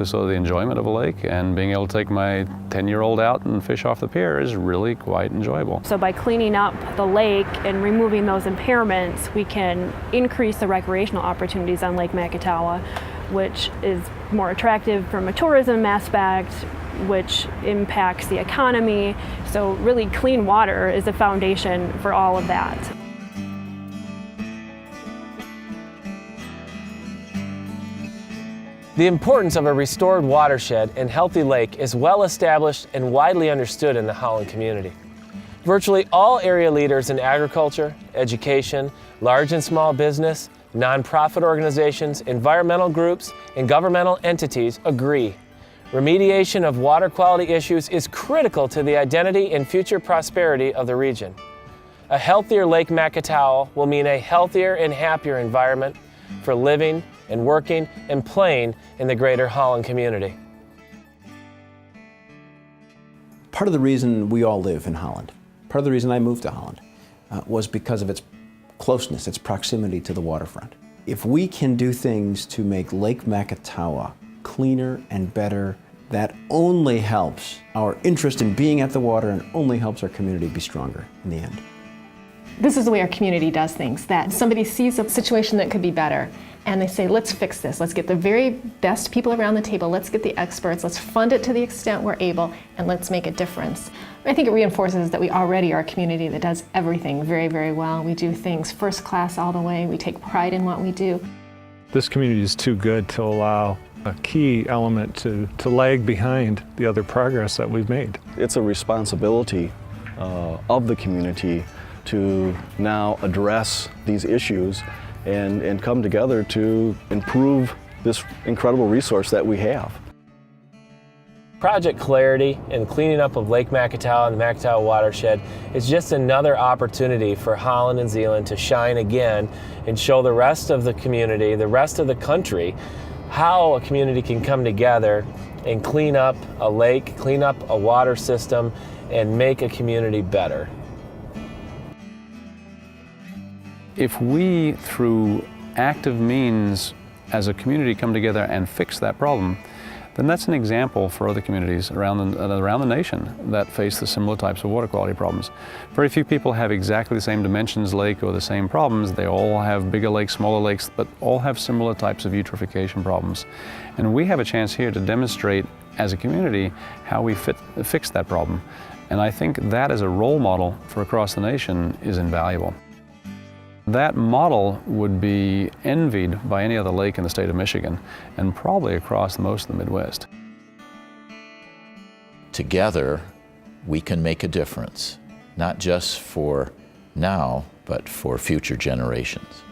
So the enjoyment of a lake and being able to take my 10-year-old out and fish off the pier is really quite enjoyable. So by cleaning up the lake and removing those impairments, we can increase the recreational opportunities on Lake Macatawa, which is more attractive from a tourism aspect, which impacts the economy. So really clean water is the foundation for all of that. The importance of a restored watershed and healthy lake is well established and widely understood in the Holland community. Virtually all area leaders in agriculture, education, large and small business, nonprofit organizations, environmental groups, and governmental entities agree. Remediation of water quality issues is critical to the identity and future prosperity of the region. A healthier Lake Macatawa will mean a healthier and happier environment for living and working and playing in the greater Holland community. Part of the reason we all live in Holland, part of the reason I moved to Holland, was because of its closeness, its proximity to the waterfront. If we can do things to make Lake Macatawa cleaner and better, that only helps our interest in being at the water and only helps our community be stronger in the end. This is the way our community does things, that somebody sees a situation that could be better and they say, let's fix this. Let's get the very best people around the table. Let's get the experts. Let's fund it to the extent we're able, and let's make a difference. I think it reinforces that we already are a community that does everything very, very well. We do things first class all the way. We take pride in what we do. This community is too good to allow a key element to lag behind the other progress that we've made. It's a responsibility of the community to now address these issues and come together to improve this incredible resource that we have. Project Clarity and cleaning up of Lake Macatawa and the Macatawa Watershed is just another opportunity for Holland and Zeeland to shine again and show the rest of the community, the rest of the country, how a community can come together and clean up a lake, clean up a water system, and make a community better. If we, through active means as a community, come together and fix that problem, then that's an example for other communities around the nation that face the similar types of water quality problems. Very few people have exactly the same dimensions lake or the same problems. They all have bigger lakes, smaller lakes, but all have similar types of eutrophication problems. And we have a chance here to demonstrate as a community how we fix that problem. And I think that as a role model for across the nation is invaluable. That model would be envied by any other lake in the state of Michigan and probably across most of the Midwest. Together, we can make a difference, not just for now, but for future generations.